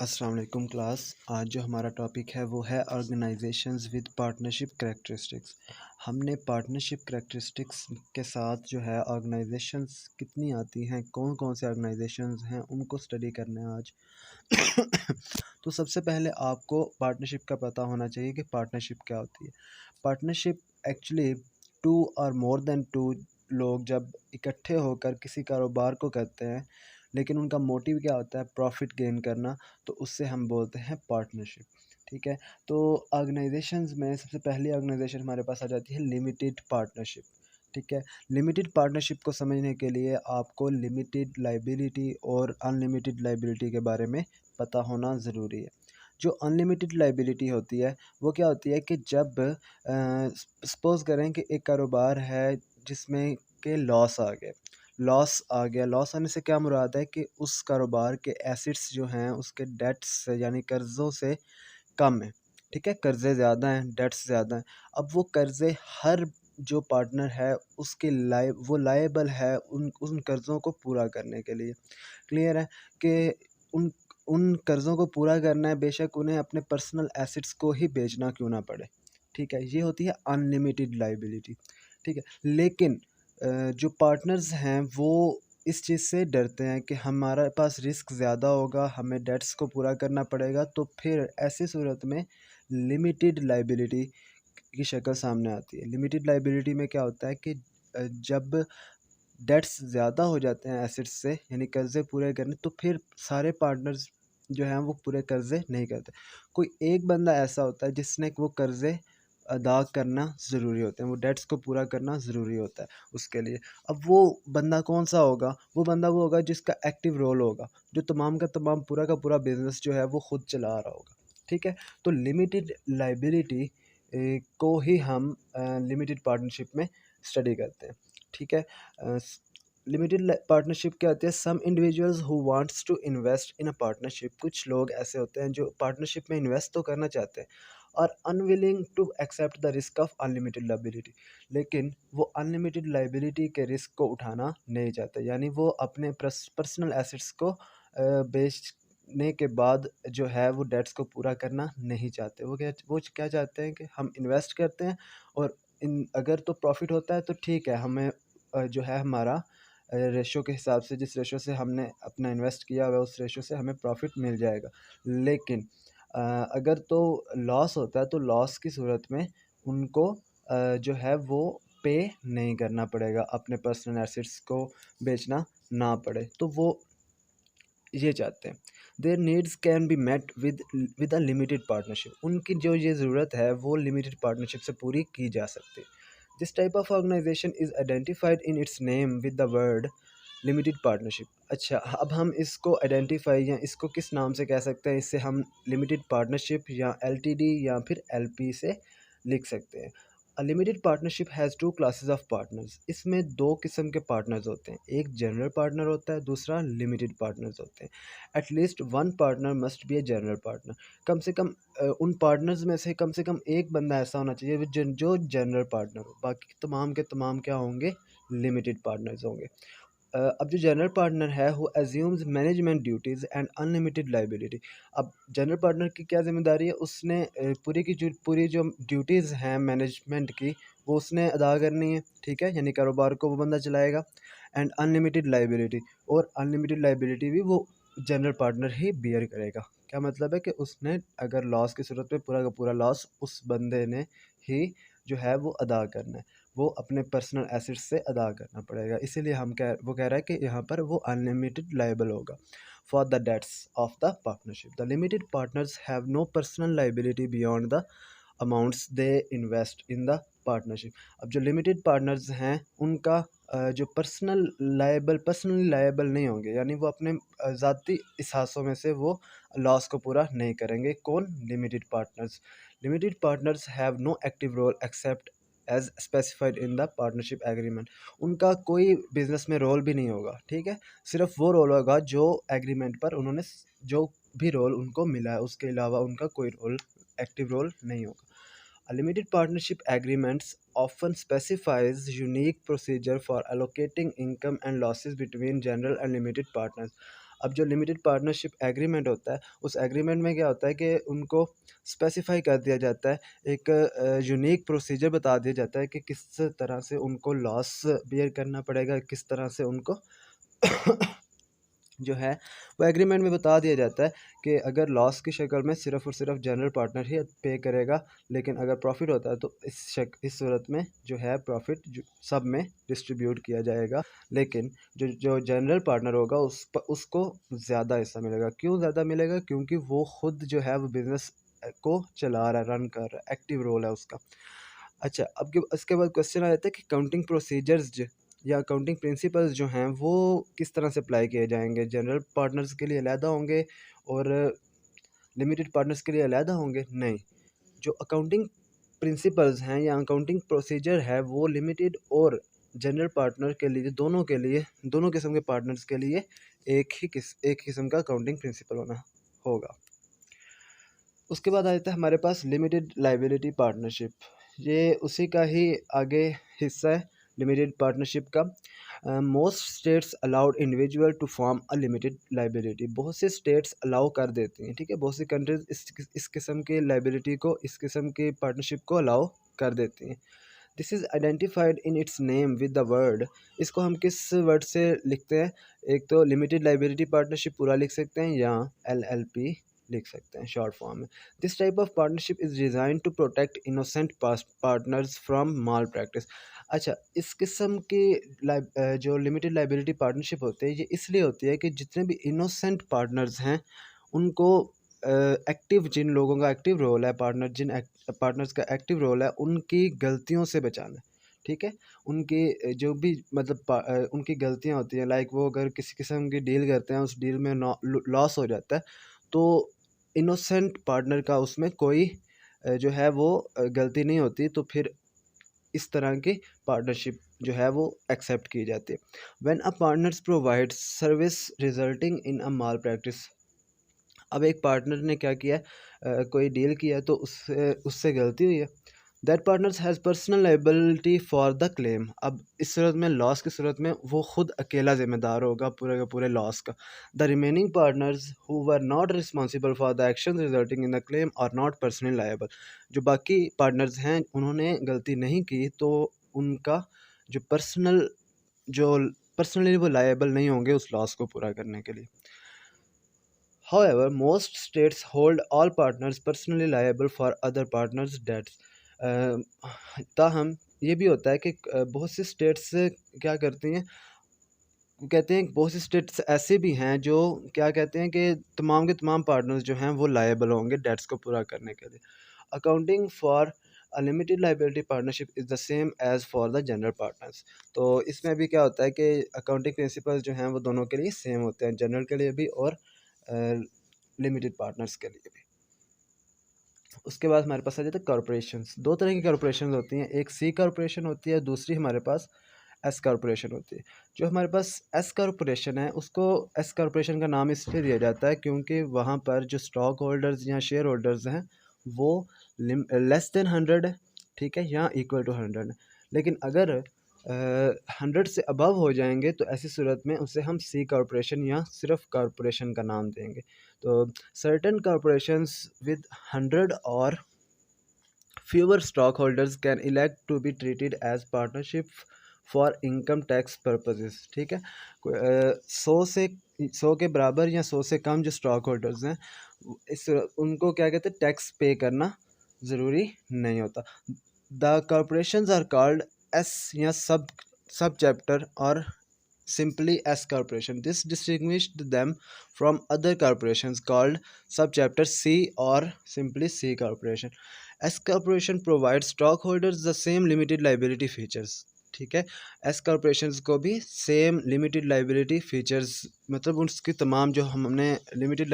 अस्सलाम वालेकुम क्लास। आज जो हमारा टॉपिक है वो है ऑर्गेनाइजेशंस विद पार्टनरशिप करैक्टरिस्टिक्स। हमने पार्टनरशिप करैक्टरिस्टिक्स के साथ जो है ऑर्गेनाइजेशंस कितनी आती हैं, कौन कौन से ऑर्गेनाइजेशंस हैं, उनको स्टडी करना है आज। तो सबसे पहले आपको पार्टनरशिप का पता होना चाहिए कि पार्टनरशिप क्या होती है। पार्टनरशिप एक्चुअली टू और मोर देन टू लोग जब इकट्ठे होकर किसी कारोबार को करते हैं, लेकिन उनका मोटिव क्या होता है, प्रॉफिट गेन करना, तो उससे हम बोलते हैं पार्टनरशिप। ठीक है। तो ऑर्गेनाइजेशंस में सबसे पहली ऑर्गेनाइजेशन हमारे पास आ जाती है लिमिटेड पार्टनरशिप। ठीक है। लिमिटेड पार्टनरशिप को समझने के लिए आपको लिमिटेड लाइबिलिटी और अनलिमिटेड लाइबिलिटी के बारे में पता होना ज़रूरी है। जो अनलिमिटेड लाइबिलिटी होती है वो क्या होती है कि जब सपोज़ करें कि एक कारोबार है जिसमें के लॉस आ गया। लॉस आने से क्या मुराद है कि उस कारोबार के एसेट्स जो हैं उसके डेट्स से यानी कर्ज़ों से कम है। ठीक है, कर्ज़े ज़्यादा हैं, डेट्स ज़्यादा हैं। अब वो कर्ज़े हर जो पार्टनर है उसके लायबल है उन उन कर्ज़ों को पूरा करने के लिए। क्लियर है कि उन उन कर्ज़ों को पूरा करना है, बेशक उन्हें अपने पर्सनल एसेट्स को ही बेचना क्यों ना पड़े। ठीक है, ये होती है अनलिमिटेड लायबिलिटी। ठीक है, लेकिन जो पार्टनर्स हैं वो इस चीज़ से डरते हैं कि हमारे पास रिस्क ज़्यादा होगा, हमें डेट्स को पूरा करना पड़ेगा, तो फिर ऐसी सूरत में लिमिटेड लायबिलिटी की शक्ल सामने आती है। लिमिटेड लायबिलिटी में क्या होता है कि जब डेट्स ज़्यादा हो जाते हैं एसेट्स से यानी कर्ज़े पूरे करने, तो फिर सारे पार्टनर्स जो हैं वो पूरे कर्ज़े नहीं करते। कोई एक बंदा ऐसा होता है जिसने वो कर्ज़े अदा करना ज़रूरी होते हैं, वो डेट्स को पूरा करना ज़रूरी होता है उसके लिए। अब वो बंदा कौन-सा होगा? वो बंदा वो होगा जिसका एक्टिव रोल होगा, जो तमाम का तमाम पूरा का पूरा बिज़नेस जो है वो खुद चला रहा होगा। ठीक है? तो लिमिटेड लायबिलिटी को ही हम लिमिटेड पार्टनरशिप में स्टडी करते हैं। ठीक है। लिमिटेड पार्टनरशिप क्या होती है? Some individuals who wants to invest in a partnership, कुछ लोग ऐसे होते हैं जो पार्टनरशिप में इन्वेस्ट तो करना चाहते हैं और unwilling to accept the risk of unlimited liability, लेकिन वो अनलिमिटेड लायबिलिटी के रिस्क को उठाना नहीं चाहते, यानी वो अपने पर्सनल एसेट्स को बेचने के बाद जो है वो डेट्स को पूरा करना नहीं चाहते। वो क्या चाहते हैं कि हम इन्वेस्ट करते हैं और इन अगर तो प्रॉफिट होता है तो ठीक है, हमें जो है हमारा रेशो के हिसाब से, जिस रेशो से हमने अपना इन्वेस्ट किया हुआ है उस रेशो से हमें प्रॉफिट मिल जाएगा। लेकिन अगर तो लॉस होता है तो लॉस की सूरत में उनको जो है वो पे नहीं करना पड़ेगा, अपने पर्सनल एसेट्स को बेचना ना पड़े, तो वो ये चाहते हैं। Their needs can be met with a limited partnership, उनकी जो ये ज़रूरत है वो लिमिटेड पार्टनरशिप से पूरी की जा सकती है। This type of organisation is identified in its name with the word limited partnership. अच्छा, अब हम इसको आइडेंटिफाई या इसको किस नाम से कह सकते हैं? इससे हम लिमिटेड पार्टनरशिप या एलटीडी या फिर एलपी से लिख सकते हैं। A limited partnership has two classes of partners, इसमें दो किस्म के पार्टनर्स होते हैं, एक जनरल पार्टनर होता है, दूसरा लिमिटेड पार्टनर्स होते हैं। At least one partner must be a general partner, कम से कम उन पार्टनर्स में से कम एक बंदा ऐसा होना चाहिए जो जनरल पार्टनर हो, बाकी तमाम के तमाम क्या होंगे? लिमिटेड पार्टनर्स होंगे। अब जो जनरल पार्टनर है वो assumes management duties and unlimited liability. अब जनरल पार्टनर की क्या ज़िम्मेदारी है? उसने पूरी जो ड्यूटीज़ हैं मैनेजमेंट की वो उसने अदा करनी है। ठीक है, यानी कारोबार को वो बंदा चलाएगा। एंड अनलिमिटेड लायबिलिटी, और अनलिमिटेड लायबिलिटी भी वो जनरल पार्टनर ही बियर करेगा। क्या मतलब है कि उसने अगर लॉस की सूरत में पूरा का पूरा लॉस उस बंदे ने ही जो है वो अदा करना है, वो अपने पर्सनल एसेट्स से अदा करना पड़ेगा। इसीलिए वो कह रहा है कि यहाँ पर वो अनलिमिटेड लायबल होगा for the debts of the partnership. The limited partners have no personal liability beyond the amounts they invest in the partnership. अब जो लिमिटेड पार्टनर्स हैं उनका जो पर्सनली लायबल नहीं होंगे, यानी वो अपने ज़ाती इसासों में से वो लॉस को पूरा नहीं करेंगे। कौन? Limited partners. Limited partners have no active role except as specified in the partnership agreement, उनका कोई बिजनेस में रोल भी नहीं होगा। ठीक है, सिर्फ वो रोल होगा जो एग्रीमेंट पर उन्होंने जो भी रोल उनको मिला है, उसके अलावा उनका कोई रोल एक्टिव रोल नहीं होगा। A limited partnership agreements often specifies unique procedure for allocating income and losses between general and limited partners. अब जो लिमिटेड पार्टनरशिप एग्रीमेंट होता है, उस एग्रीमेंट में क्या होता है कि उनको स्पेसिफाई कर दिया जाता है, एक यूनिक प्रोसीजर बता दिया जाता है कि किस तरह से उनको लॉस बियर करना पड़ेगा, किस तरह से उनको जो है वो एग्रीमेंट में बता दिया जाता है कि अगर लॉस की शक्ल में सिर्फ़ और सिर्फ जनरल पार्टनर ही पे करेगा, लेकिन अगर प्रॉफिट होता है तो इस सूरत में जो है प्रॉफिट सब में डिस्ट्रीब्यूट किया जाएगा। लेकिन जो जो जनरल पार्टनर होगा उसको ज़्यादा हिस्सा मिलेगा। क्यों ज़्यादा मिलेगा? क्योंकि वो खुद जो है वो बिज़नेस को चला रहा है, रन कर रहा है, एक्टिव रोल है उसका। अच्छा, अब के इसके बाद क्वेश्चन आ जाता है कि काउंटिंग प्रोसीजर्स या अकाउंटिंग प्रिंसिपल्स जो हैं वो किस तरह से अप्लाई किए जाएंगे। जनरल पार्टनर्स के लिए अलहदा होंगे और लिमिटेड पार्टनर्स के लिए अलहदा होंगे? नहीं, जो अकाउंटिंग प्रिंसिपल्स हैं या अकाउंटिंग प्रोसीजर है वो लिमिटेड और जनरल पार्टनर के लिए, दोनों किस्म के पार्टनर्स के लिए एक किस्म का अकाउंटिंग प्रिंसिपल होना होगा। उसके बाद आ जाता है हमारे पास लिमिटेड लाइबिलिटी पार्टनरशिप। ये उसी का ही आगे हिस्सा है लिमिटेड पार्टनरशिप का। Most states allowed individual to form a limited liability. बहुत से स्टेट्स अलाउ कर देती हैं, ठीक है, बहुत सी कंट्रीज इस किस्म की लाइबिलिटी को, इस किस्म की पार्टनरशिप को अलाउ कर देती हैं। This is identified in its name with the word. इसको हम किस वर्ड से लिखते हैं? एक तो लिमिटेड लाइबिलिटी पार्टनरशिप पूरा लिख सकते हैं या LLP लिख सकते हैं शॉर्ट फॉर्म में। This type of partnership is design to protect innocent partners from malpractice. अच्छा, इस किस्म की जो लिमिटेड लाइबिलिटी पार्टनरशिप होती है ये इसलिए होती है कि जितने भी इनोसेंट पार्टनर्स हैं उनको एक्टिव जिन लोगों का एक्टिव रोल है, पार्टनर्स का एक्टिव रोल है उनकी गलतियों से बचाना, ठीक है। उनकी जो भी मतलब उनकी गलतियां होती हैं, लाइक वो अगर किसी किस्म की डील करते हैं, उस डील में लॉस हो जाता है, तो इनोसेंट पार्टनर का उसमें कोई जो है वो गलती नहीं होती, तो फिर इस तरह की पार्टनरशिप जो है वो एक्सेप्ट की जाती है। When a partners provide service resulting in a mall practice. अब एक पार्टनर ने क्या किया है, कोई डील किया है तो उससे उससे गलती हुई है, that partners has personal liability for the claim. अब इस सूरत में, लॉस की सूरत में, वो खुद अकेला जिम्मेदार होगा पूरे के पूरे लॉस का। The remaining partners who were not responsible for the action resulting in the claim are not personally liable. जो बाकी पार्टनर्स हैं उन्होंने गलती नहीं की तो उनका जो जो पर्सनली वो लायबल नहीं होंगे उस लॉस को पूरा करने के लिए। However, most states hold all partners personally liable for other partners' debts. ताहम ये भी होता है कि बहुत सी स्टेट्स क्या करती हैं, कहते हैं बहुत सी स्टेट्स ऐसे भी हैं जो क्या कहते हैं कि तमाम के तमाम पार्टनर्स जो हैं वो लायबल होंगे डेट्स को पूरा करने के लिए। Accounting for a limited liability partnership is the same as for the general partners. तो इसमें भी क्या होता है कि अकाउंटिंग प्रिंसिपल्स जो हैं वो दोनों के लिए सेम होते हैं, जनरल के लिए भी और लिमिटेड पार्टनर्स के लिए भी। उसके बाद हमारे पास आ जाता है कॉरपोरेशंस। दो तरह की कॉरपोरेशंस होती हैं, एक सी कॉरपोरेशन होती है, दूसरी हमारे पास एस कॉरपोरेशन होती है। जो हमारे पास एस कॉरपोरेशन है उसको एस कॉरपोरेशन का नाम इसलिए दिया जाता है क्योंकि वहाँ पर जो स्टॉक होल्डर्स या शेयर होल्डर्स हैं वो लेस देन 100 है, ठीक है, या इक्वल टू 100 है। लेकिन अगर 100 से अबव हो जाएंगे तो ऐसी सूरत में उसे हम सी कॉरपोरेशन या सिर्फ कॉरपोरेशन का नाम देंगे। तो सर्टेन कॉरपोरेशंस विद 100 और fewer stockholders can elect to be treated as partnership for income tax purposes, ठीक है। 100 के बराबर या 100 से कम जो स्टॉक होल्डर्स हैं इस उनको क्या कहते हैं, टैक्स पे करना ज़रूरी नहीं होता। The corporations are called S या सब चैप्टर और simply S corporation. This distinguished them from other corporations called subchapter C or simply C corporation. S corporation provides stockholders the same limited liability features. ठीक है, S corporation को भी same limited liability features, मतलब उसकी तमाम जो हमने limited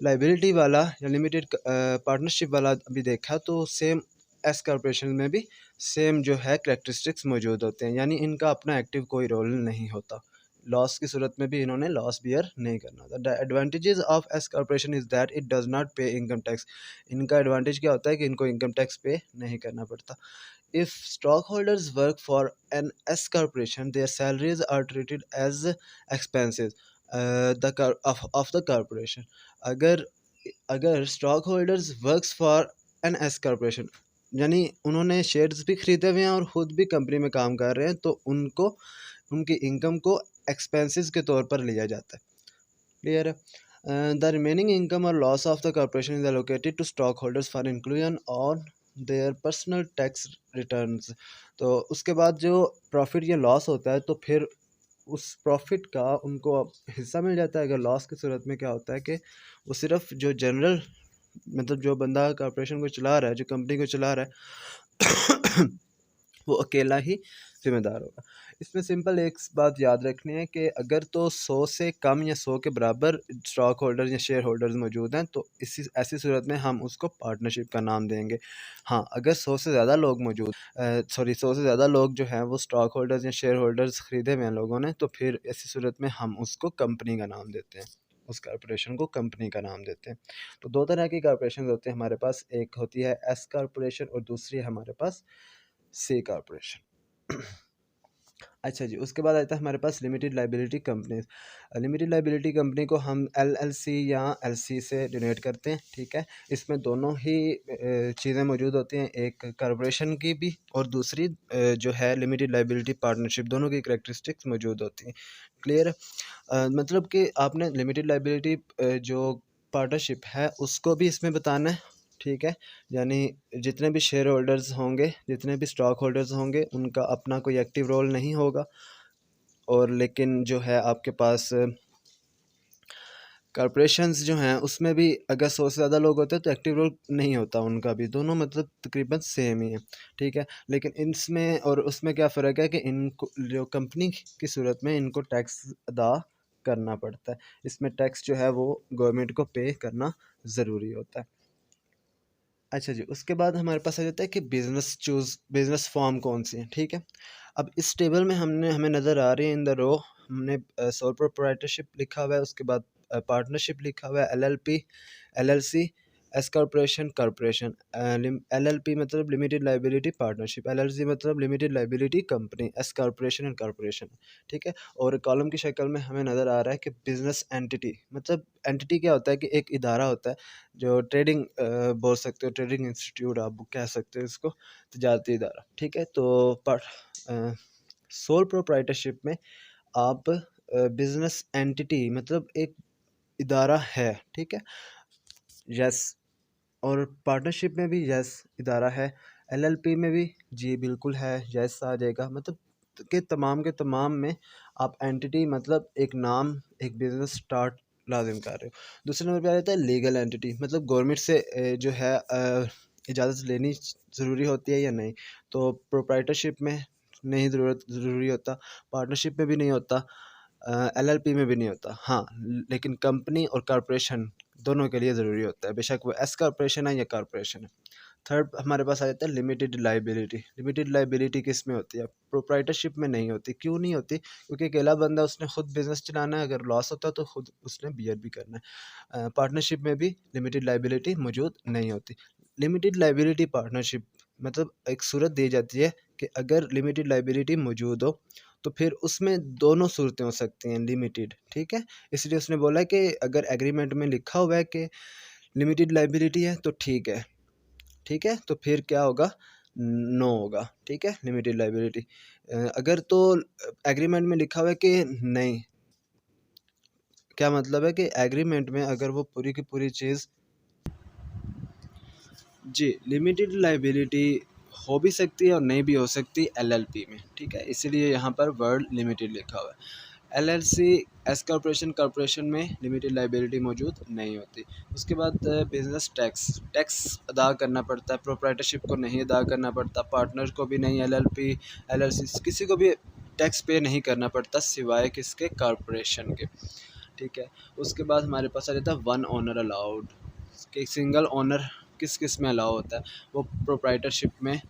liability वाला या लिमिटेड पार्टनरशिप वाला अभी देखा, तो सेम एस कॉरपोरेशन में भी सेम जो है करेक्टरिस्टिक्स मौजूद होते हैं, यानी इनका अपना एक्टिव कोई रोल नहीं होता लॉस की सूरत में भी इन्होंने लॉस बियर नहीं करना होता। The advantages of S corporation is that it does not पे इनकम टैक्स। इनका एडवांटेज क्या होता है कि इनको इनकम टैक्स पे नहीं करना पड़ता। If stockholders work for an S corporation, their salaries are treated as expenses of the corporation. अगर अगर stockholders works for an S corporation, यानी उन्होंने शेयर्स भी खरीदे हुए हैं और ख़ुद भी कंपनी में काम कर रहे हैं, तो उनको उनकी इनकम को एक्सपेंसेस के तौर पर लिया जाता है। क्लियर है? द रिमेनिंग इनकम और loss of the corporation is allocated to stockholders for inclusion on their personal tax returns. तो उसके बाद जो प्रॉफिट या लॉस होता है तो फिर उस प्रॉफिट का उनको हिस्सा मिल जाता है। अगर लॉस की सूरत में क्या होता है कि वो सिर्फ जो जनरल, मतलब जो बंदा कॉर्पोरेशन को चला रहा है, जो कंपनी को चला रहा है वो अकेला ही जिम्मेदार होगा। इसमें सिंपल एक बात याद रखनी है कि अगर तो 100 से कम या 100 के बराबर स्टॉक होल्डर्स या शेयर होल्डर्स मौजूद हैं तो इसी ऐसी सूरत में हम उसको पार्टनरशिप का नाम देंगे। हाँ, अगर 100 से ज़्यादा लोग मौजूद 100 से ज़्यादा लोग जो हैं वो स्टॉक होल्डर्स या शेयर होल्डर्स ख़रीदे हुए हैं लोगों ने, तो फिर ऐसी सूरत में हम उसको कंपनी का नाम देते हैं, उस कॉर्पोरेशन को कंपनी का नाम देते हैं। तो दो तरह की कॉर्पोरेशन होते हैं हमारे पास, एक होती है एस कॉर्पोरेशन और दूसरी है हमारे पास सी कॉर्पोरेशन। अच्छा जी, उसके बाद आता है हमारे पास limited liability companies. Limited liability company को हम एलएलसी या एलसी से डिनोट करते हैं, ठीक है। इसमें दोनों ही चीज़ें मौजूद होती हैं, एक कॉर्पोरेशन की भी और दूसरी जो है लिमिटेड लाइबिलिटी पार्टनरशिप, दोनों की करैक्टरिस्टिक्स मौजूद होती हैं। क्लियर? मतलब कि आपने लिमिटेड लाइबिलिटी जो पार्टनरशिप है उसको भी इसमें बताना है, ठीक है। यानी जितने भी शेयर होल्डर्स होंगे, जितने भी स्टॉक होल्डर्स होंगे, उनका अपना कोई एक्टिव रोल नहीं होगा। और लेकिन जो है आपके पास कॉर्पोरेशंस जो हैं उसमें भी अगर 100 से ज़्यादा लोग होते हैं तो एक्टिव रोल नहीं होता उनका भी, दोनों मतलब तकरीबन सेम ही है, ठीक है। लेकिन इसमें और उसमें क्या फ़र्क है कि इनको जो कंपनी की सूरत में इनको टैक्स अदा करना पड़ता है। इसमें टैक्स जो है वो गवर्नमेंट को पे करना ज़रूरी होता है। अच्छा जी, उसके बाद हमारे पास आ जाता है कि बिज़नेस फॉर्म कौन सी है, ठीक है। अब इस टेबल में हमें नज़र आ रही है इन द रो, हमने सोल प्रोप्राइटरशिप लिखा हुआ है, उसके बाद पार्टनरशिप लिखा हुआ है, LLP, LLC, S corporation, corporation. LLP मतलब लिमिटेड लाइबिलिटी पार्टनरशिप, एलएलसी मतलब limited liability company, S corporation and corporation, ठीक है। और कॉलम की शक्ल में हमें नज़र आ रहा है कि बिज़नेस एंटिटी, मतलब एंटिटी क्या होता है कि एक इदारा होता है जो ट्रेडिंग बोल सकते हो, ट्रेडिंग इंस्टीट्यूट आप कह सकते हो इसको, तजारती इदारा, ठीक है। तो सोल प्रोप्राइटरशिप में आप बिज़नेस एंटिटी मतलब एक इदारा है, ठीक है, यस। और पार्टनरशिप में भी यस इदारा है, एलएलपी में भी जी बिल्कुल है, यस आ जाएगा। मतलब के तमाम में आप एंटिटी मतलब एक नाम, एक बिज़नेस स्टार्ट लाजिम कर रहे हो। दूसरे नंबर पे आ जाता है लीगल एंटिटी, मतलब गवर्नमेंट से जो है इजाज़त लेनी ज़रूरी होती है या नहीं। तो प्रोप्राइटरशिप में नहीं ज़रूरी होता, पार्टनरशिप में भी नहीं होता, एलएलपी में भी नहीं होता। हाँ, लेकिन कंपनी और कॉर्पोरेशन दोनों के लिए ज़रूरी होता है, बेशक वो एस कॉर्पोरेशन है या कॉर्पोरेशन है। थर्ड हमारे पास आ जाता है लिमिटेड लाइबिलिटी। लिमिटेड लाइबिलिटी किस में होती है? प्रोप्राइटरशिप में नहीं होती। क्यों नहीं होती? क्योंकि अकेला बंदा, उसने खुद बिजनेस चलाना है, अगर लॉस होता है तो खुद उसने बियर भी करना है। पार्टनरशिप में भी लिमिटेड लाइबिलिटी मौजूद नहीं होती। लिमिटेड लाइबिलिटी पार्टनरशिप मतलब एक सूरत दी जाती है कि अगर लिमिटेड लाइबिलिटी मौजूद हो तो फिर उसमें दोनों सूरतें हो सकती हैं लिमिटेड, ठीक है। इसलिए उसने बोला कि अगर एग्रीमेंट में लिखा हुआ है कि लिमिटेड लाइबिलिटी है तो ठीक है, ठीक है, तो फिर क्या होगा? नो होगा, ठीक है, लिमिटेड लाइबिलिटी। अगर तो एग्रीमेंट में लिखा हुआ है कि नहीं, क्या मतलब है कि एग्रीमेंट में अगर वो पूरी की पूरी चीज़ जी लिमिटेड लाइबिलिटी हो भी सकती है और नहीं भी हो सकती एलएलपी में, ठीक है, इसीलिए यहाँ पर वर्ड लिमिटेड लिखा हुआ है। एलएलसी, एस कॉर्पोरेशन में लिमिटेड लाइबिलिटी मौजूद नहीं होती। उसके बाद बिजनेस टैक्स अदा करना पड़ता है, प्रोप्राइटरशिप को नहीं अदा करना पड़ता, पार्टनर को भी नहीं, एलएलपी, एलएलसी किसी को भी टैक्स पे नहीं करना पड़ता सिवाय किसके? कॉर्पोरेशन के, ठीक है। उसके बाद हमारे पास आ जाता है वन ओनर अलाउड, कि सिंगल ओनर किस किस में अलाउ होता है? वो प्रोप्राइटरशिप में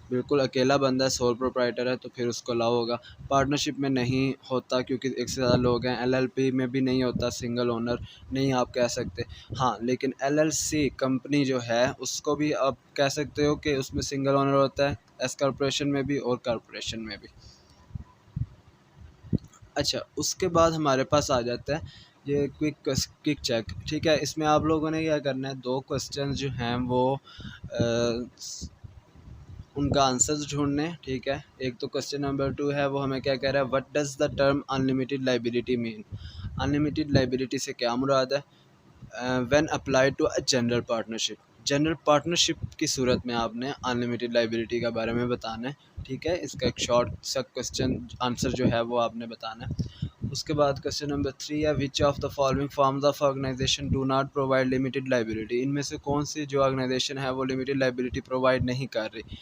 बिल्कुल अकेला बंदा है, सोल प्रोप्राइटर है, तो फिर उसको अलाउ होगा। पार्टनरशिप में नहीं होता क्योंकि एक से ज़्यादा लोग हैं। एलएलपी में भी नहीं होता, सिंगल ओनर नहीं आप कह सकते। हाँ, लेकिन एलएलसी कंपनी जो है उसको भी आप कह सकते हो कि उसमें सिंगल ओनर होता है, एस कॉर्पोरेशन में भी और कॉर्पोरेशन में भी। अच्छा, उसके बाद हमारे पास आ जाता है ये क्विक चेक। ठीक है, इसमें आप लोगों ने क्या करना है, 2 क्वेश्चन जो हैं वो उनका आंसर्स ढूंढने। ठीक है, एक तो क्वेश्चन नंबर 2 है, वो हमें क्या कह रहा है, what does the term unlimited liability mean. Unlimited liability से क्या मुराद है, when applied to a general partnership. General partnership की सूरत में आपने अनलिमिटेड लाइबिलिटी के बारे में बताना है। ठीक है, इसका एक शॉर्ट सा क्वेश्चन आंसर जो है वो आपने बताना है। उसके बाद क्वेश्चन नंबर 3 है, which of the following forms of organization do not provide limited liability. इनमें से कौन सी जो ऑर्गेनाइजेशन है वो लिमिटेड लाइबिलिटी प्रोवाइड नहीं कर रही,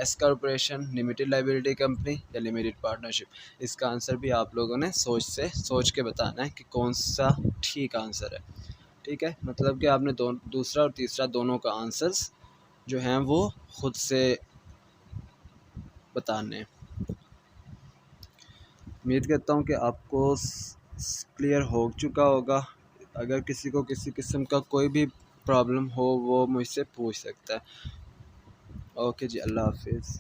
S corporation, limited liability company या लिमिटेड पार्टनरशिप। इसका आंसर भी आप लोगों ने सोच के बताना है कि कौन सा ठीक आंसर है। ठीक है, मतलब कि आपने दूसरा और तीसरा दोनों का आंसर्स जो हैं वो खुद से बताने हैं। उम्मीद करता हूँ कि आपको क्लियर हो चुका होगा। अगर किसी को किसी किस्म का कोई भी प्रॉब्लम हो वो मुझसे पूछ सकता है। ओके जी, अल्लाह हाफिज़।